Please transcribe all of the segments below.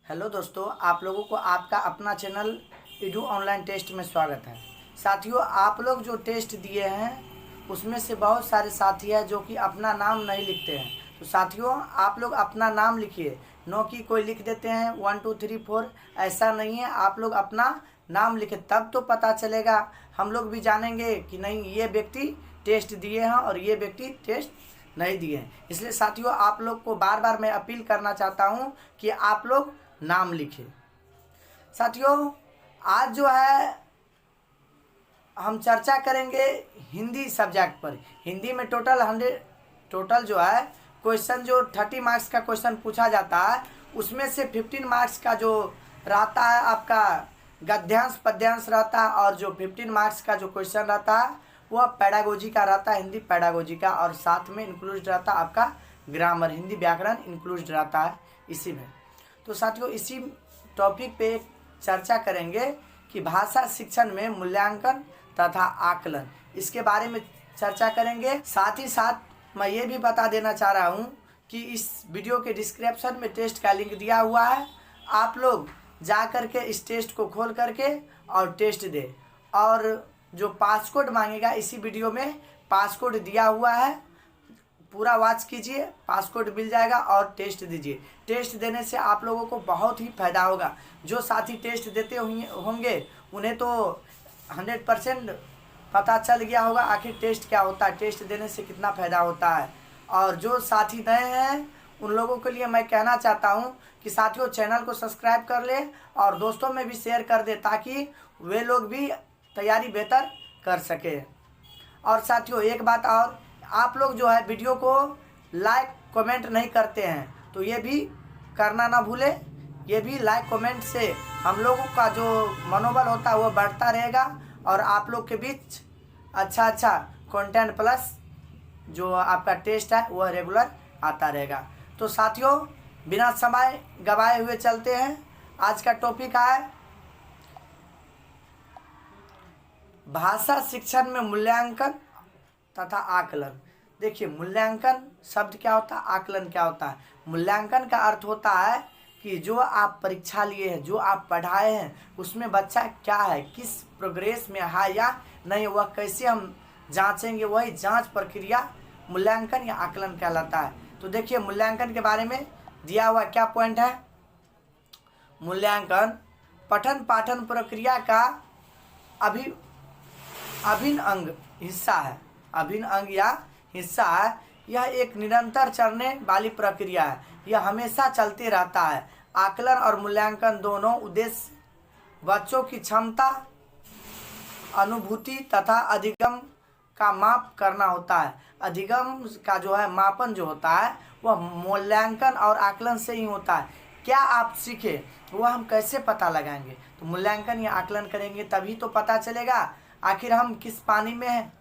Hello दोस्तों, आप लोगों को आपका अपना चैनल ईडू ऑनलाइन टेस्ट में स्वागत है। साथियों, आप लोग जो टेस्ट दिए हैं उसमें से बहुत सारे साथी हैं जो कि अपना नाम नहीं लिखते हैं। तो साथियों, आप लोग अपना नाम लिखिए, नो कि कोई लिख देते हैं 1 2 3 4। ऐसा नहीं है, आप लोग अपना नाम लिखे तब तो पता चलेगा, हम लोग भी जानेंगे कि नहीं ये व्यक्ति टेस्ट दिए हैं और ये व्यक्ति टेस्ट नहीं दिए हैं। इसलिए साथियों, आप लोग को बार बार मैं अपील करना चाहता हूं कि आप लोग नाम लिखें। साथियों, आज जो है हम चर्चा करेंगे हिंदी सब्जेक्ट पर। हिंदी में टोटल जो है क्वेश्चन, जो 30 मार्क्स का क्वेश्चन पूछा जाता है उसमें से 15 मार्क्स का जो रहता है आपका गद्यांश पद्यांश रहता है, और जो 15 मार्क्स का जो क्वेश्चन रहता है वह पैडागोजी का रहता है, हिंदी पैडागोजी का, और साथ में इंक्लूड रहता है आपका ग्रामर, हिंदी व्याकरण इंक्लूड रहता है इसी में। तो साथियों, इसी टॉपिक पे चर्चा करेंगे कि भाषा शिक्षण में मूल्यांकन तथा आकलन, इसके बारे में चर्चा करेंगे। साथ ही साथ मैं ये भी बता देना चाह रहा हूँ कि इस वीडियो के डिस्क्रिप्शन में टेस्ट का लिंक दिया हुआ है, आप लोग जा करके इस टेस्ट को खोल करके और टेस्ट दे। और जो पासकोड मांगेगा, इसी वीडियो में पासकोड दिया हुआ है, पूरा वॉच कीजिए, पासकोड मिल जाएगा और टेस्ट दीजिए। टेस्ट देने से आप लोगों को बहुत ही फायदा होगा। जो साथी टेस्ट देते होंगे उन्हें तो 100% पता चल गया होगा आखिर टेस्ट क्या होता है, टेस्ट देने से कितना फ़ायदा होता है। और जो साथी नए हैं उन लोगों के लिए मैं कहना चाहता हूं कि साथियों, चैनल को सब्सक्राइब कर ले और दोस्तों में भी शेयर कर दे, ताकि वे लोग भी तैयारी बेहतर कर सके। और साथियों, एक बात और, आप लोग जो है वीडियो को लाइक कमेंट नहीं करते हैं तो ये भी करना ना भूलें। ये भी लाइक कमेंट से हम लोगों का जो मनोबल होता है वो बढ़ता रहेगा और आप लोग के बीच अच्छा कंटेंट प्लस जो आपका टेस्ट है वह रेगुलर आता रहेगा। तो साथियों, बिना समय गवाए हुए चलते हैं। आज का टॉपिक है भाषा शिक्षण में मूल्यांकन तथा आकलन। देखिए, मूल्यांकन शब्द क्या होता है, आकलन क्या होता है। मूल्यांकन का अर्थ होता है कि जो आप परीक्षा लिए हैं, जो आप पढ़ाए हैं, उसमें बच्चा क्या है, किस प्रोग्रेस में है या नहीं, वह कैसे हम जांचेंगे, वही जांच प्रक्रिया मूल्यांकन या आकलन कहलाता है। तो देखिए, मूल्यांकन के बारे में दिया हुआ क्या पॉइंट है। मूल्यांकन पठन पाठन प्रक्रिया का अभिन्न अंग हिस्सा है, अभिन्न अंग या हिस्सा है। यह एक निरंतर चलने वाली प्रक्रिया है, यह हमेशा चलते रहता है। आकलन और मूल्यांकन दोनों उद्देश्य बच्चों की क्षमता, अनुभूति तथा अधिगम का माप करना होता है। अधिगम का जो है मापन जो होता है वह मूल्यांकन और आकलन से ही होता है। क्या आप सीखे वह हम कैसे पता लगाएंगे, तो मूल्यांकन या आकलन करेंगे तभी तो पता चलेगा आखिर हम किस पानी में हैं।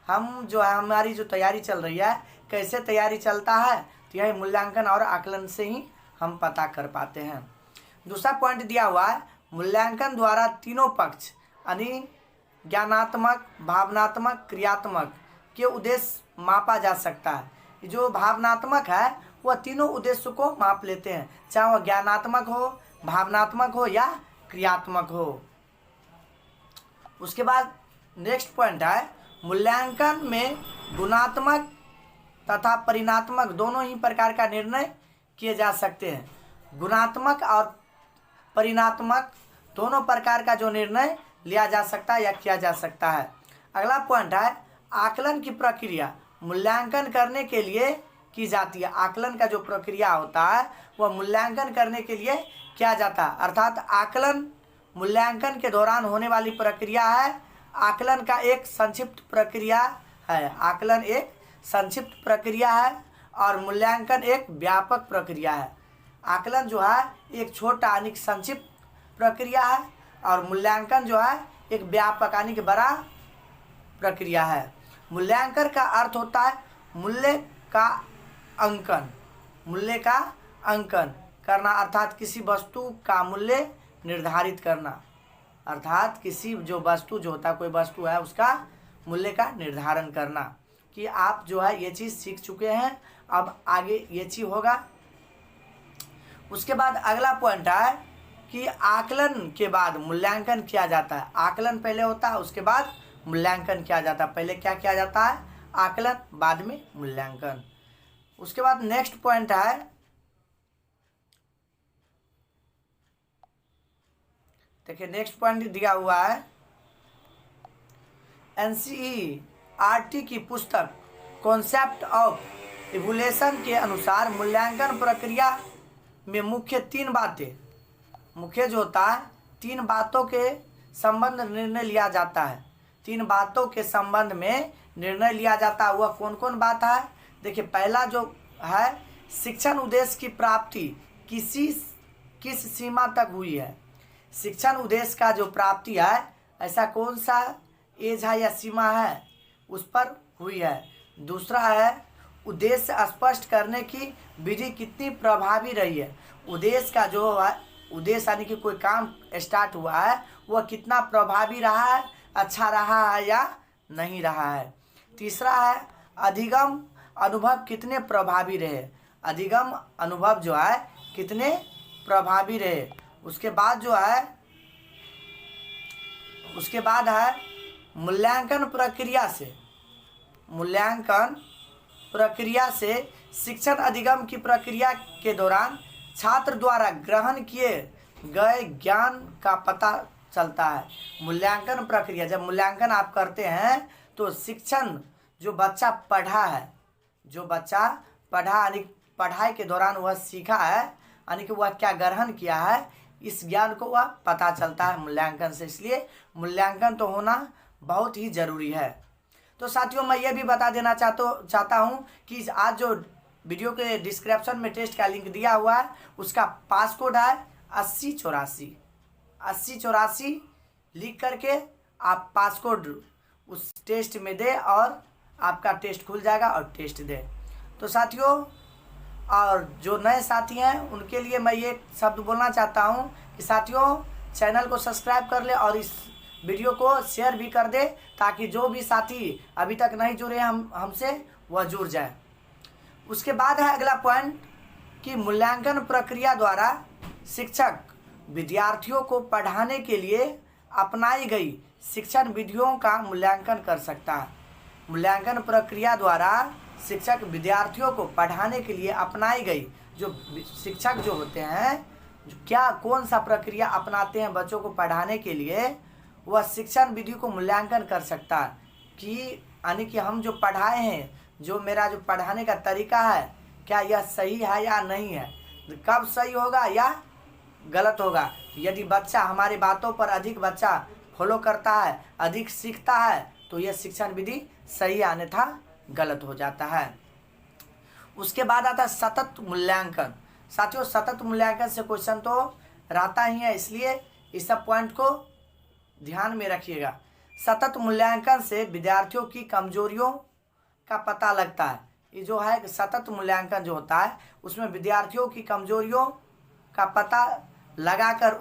हम जो है, हमारी जो तैयारी चल रही है, कैसे तैयारी चलता है, तो यह मूल्यांकन और आकलन से ही हम पता कर पाते हैं। दूसरा पॉइंट दिया हुआ है, मूल्यांकन द्वारा तीनों पक्ष यानी ज्ञानात्मक, भावनात्मक, क्रियात्मक के उद्देश्य मापा जा सकता है। जो भावनात्मक है वह तीनों उद्देश्य को माप लेते हैं, चाहे वह ज्ञानात्मक हो, भावनात्मक हो या क्रियात्मक हो। उसके बाद नेक्स्ट पॉइंट है, मूल्यांकन में गुणात्मक तथा परिणात्मक दोनों ही प्रकार का निर्णय किए जा सकते हैं। गुणात्मक और परिणात्मक दोनों प्रकार का जो निर्णय लिया जा सकता है या किया जा सकता है। अगला पॉइंट है, आकलन की प्रक्रिया मूल्यांकन करने के लिए की जाती है। आकलन का जो प्रक्रिया होता है वह मूल्यांकन करने के लिए किया जाता है, अर्थात आकलन मूल्यांकन के दौरान होने वाली प्रक्रिया है। आकलन का एक संक्षिप्त प्रक्रिया है, आकलन एक संक्षिप्त प्रक्रिया है और मूल्यांकन एक व्यापक प्रक्रिया है। आकलन जो है एक छोटा यानी संक्षिप्त प्रक्रिया है और मूल्यांकन जो है एक व्यापक यानी बड़ा प्रक्रिया है। मूल्यांकन का अर्थ होता है मूल्य का अंकन, मूल्य का अंकन करना, अर्थात किसी वस्तु का मूल्य निर्धारित करना, अर्थात किसी जो वस्तु जो होता है, कोई वस्तु है उसका मूल्य का निर्धारण करना, कि आप जो है ये चीज़ सीख चुके हैं, अब आगे ये चीज़ होगा। उसके बाद अगला पॉइंट है कि आकलन के बाद मूल्यांकन किया जाता है। आकलन पहले होता है, उसके बाद मूल्यांकन किया जाता है। पहले क्या किया जाता है? आकलन, बाद में मूल्यांकन। उसके बाद नेक्स्ट पॉइंट है, देखिए नेक्स्ट पॉइंट दिया हुआ है, एनसीईआरटी की पुस्तक कॉन्सेप्ट ऑफ इवोल्यूशन के अनुसार मूल्यांकन प्रक्रिया में मुख्य जो होता है, 3 बातों के संबंध निर्णय लिया जाता है। 3 बातों के संबंध में निर्णय लिया जाता है। वह कौन कौन बात है? देखिए पहला जो है, शिक्षण उद्देश्य की प्राप्ति किस सीमा तक हुई है। शिक्षण उद्देश्य का जो प्राप्ति है, ऐसा कौन सा एज है या सीमा है, उस पर हुई है। दूसरा है, उद्देश्य स्पष्ट करने की विधि कितनी प्रभावी रही है। उद्देश्य का जो है, उद्देश्य यानी कि कोई काम स्टार्ट हुआ है, वह कितना प्रभावी रहा है, अच्छा रहा है या नहीं रहा है। तीसरा है, अधिगम अनुभव कितने प्रभावी रहे। अधिगम अनुभव जो है कितने प्रभावी रहे। उसके बाद है मूल्यांकन प्रक्रिया से शिक्षण अधिगम की प्रक्रिया के दौरान छात्र द्वारा ग्रहण किए गए ज्ञान का पता चलता है। मूल्यांकन प्रक्रिया, जब मूल्यांकन आप करते हैं तो शिक्षण जो बच्चा पढ़ा है, यानी पढ़ाई के दौरान वह सीखा है, यानी कि वह क्या ग्रहण किया है, इस ज्ञान को वह पता चलता है मूल्यांकन से। इसलिए मूल्यांकन तो होना बहुत ही ज़रूरी है। तो साथियों, मैं ये भी बता देना चाहता हूँ कि आज जो वीडियो के डिस्क्रिप्शन में टेस्ट का लिंक दिया हुआ है, उसका पास कोड है 8084 लिख करके आप पास कोड उस टेस्ट में दे और आपका टेस्ट खुल जाएगा और टेस्ट दे। तो साथियों, और जो नए साथी हैं उनके लिए मैं ये शब्द बोलना चाहता हूँ कि साथियों, चैनल को सब्सक्राइब कर ले और इस वीडियो को शेयर भी कर दे, ताकि जो भी साथी अभी तक नहीं जुड़े हमसे वह जुड़ जाए। उसके बाद है अगला पॉइंट कि मूल्यांकन प्रक्रिया द्वारा शिक्षक विद्यार्थियों को पढ़ाने के लिए अपनाई गई शिक्षण विधियों का मूल्यांकन कर सकता है। मूल्यांकन प्रक्रिया द्वारा शिक्षक विद्यार्थियों को पढ़ाने के लिए अपनाई गई, जो शिक्षक जो होते हैं, कौन सा प्रक्रिया अपनाते हैं बच्चों को पढ़ाने के लिए, वह शिक्षण विधि को मूल्यांकन कर सकता है कि यानी कि हम जो पढ़ाए हैं, जो मेरा जो पढ़ाने का तरीका है, क्या यह सही है या नहीं है, कब सही होगा या गलत होगा। यदि बच्चा हमारी बातों पर अधिक बच्चा फॉलो करता है, अधिक सीखता है, तो यह शिक्षण विधि सही अन्यथा गलत हो जाता है। उसके बाद आता है सतत मूल्यांकन। साथियों, सतत मूल्यांकन से क्वेश्चन तो रहता ही है, इसलिए इस सब पॉइंट को ध्यान में रखिएगा। सतत मूल्यांकन से विद्यार्थियों की कमजोरियों का पता लगता है। ये जो है सतत मूल्यांकन जो होता है, उसमें विद्यार्थियों की कमजोरियों का पता लगाकर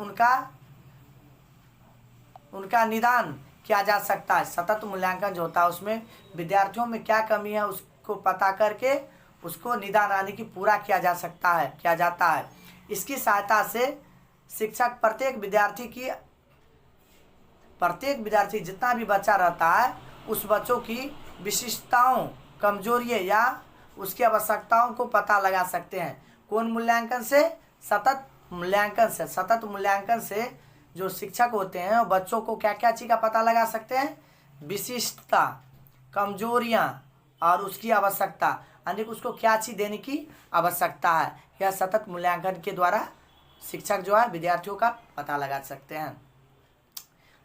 उनका निदान किया जा सकता है। सतत मूल्यांकन जो होता है, उसमें विद्यार्थियों में क्या कमी है उसको पता करके उसको निदान यानी कि पूरा किया जाता है। इसकी सहायता से शिक्षक प्रत्येक विद्यार्थी जितना भी बच्चा रहता है, उस बच्चों की विशिष्टताओं, कमजोरियाँ या उसकी आवश्यकताओं को पता लगा सकते हैं। कौन मूल्यांकन से? सतत मूल्यांकन से जो शिक्षक होते हैं वो बच्चों को क्या क्या चीज़ का पता लगा सकते हैं? विशिष्टता, कमजोरियाँ और उसकी आवश्यकता, यानी कि उसको क्या चीज़ देने की आवश्यकता है। यह सतत मूल्यांकन के द्वारा शिक्षक जो है विद्यार्थियों का पता लगा सकते हैं।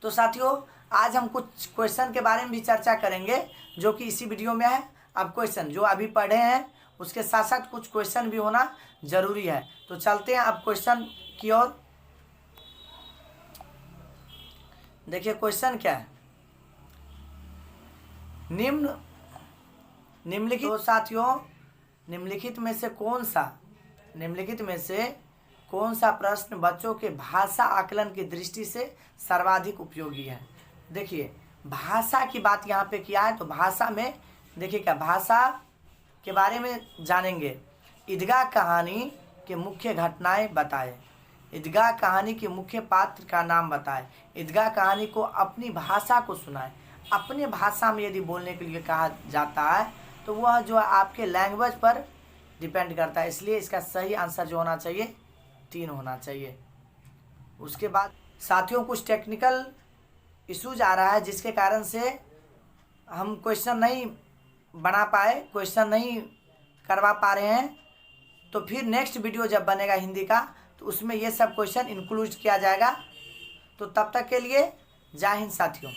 तो साथियों, आज हम कुछ क्वेश्चन के बारे में भी चर्चा करेंगे जो कि इसी वीडियो में है। अब क्वेश्चन जो अभी पढ़े हैं उसके साथ साथ कुछ क्वेश्चन भी होना जरूरी है। तो चलते हैं अब क्वेश्चन की ओर। देखिए क्वेश्चन क्या है, निम्नलिखित। तो साथियों, निम्नलिखित में से कौन सा प्रश्न बच्चों के भाषा आकलन की दृष्टि से सर्वाधिक उपयोगी है? देखिए भाषा की बात यहाँ पे किया है, तो भाषा में देखिए क्या भाषा के बारे में जानेंगे। ईदगाह कहानी के मुख्य घटनाएं बताएं। ईदगाह कहानी के मुख्य पात्र का नाम बताएं। ईदगाह कहानी को अपनी भाषा को सुनाएं। अपने भाषा में यदि बोलने के लिए कहा जाता है तो वह जो आपके लैंग्वेज पर डिपेंड करता है, इसलिए इसका सही आंसर जो होना चाहिए 3 होना चाहिए। उसके बाद साथियों कुछ टेक्निकल इश्यूज आ रहा है जिसके कारण से हम क्वेश्चन नहीं बना पाए, क्वेश्चन नहीं करवा पा रहे हैं। तो फिर नेक्स्ट वीडियो जब बनेगा हिंदी का तो उसमें ये सब क्वेश्चन इंक्लूड किया जाएगा। तो तब तक के लिए जय हिंद साथियों।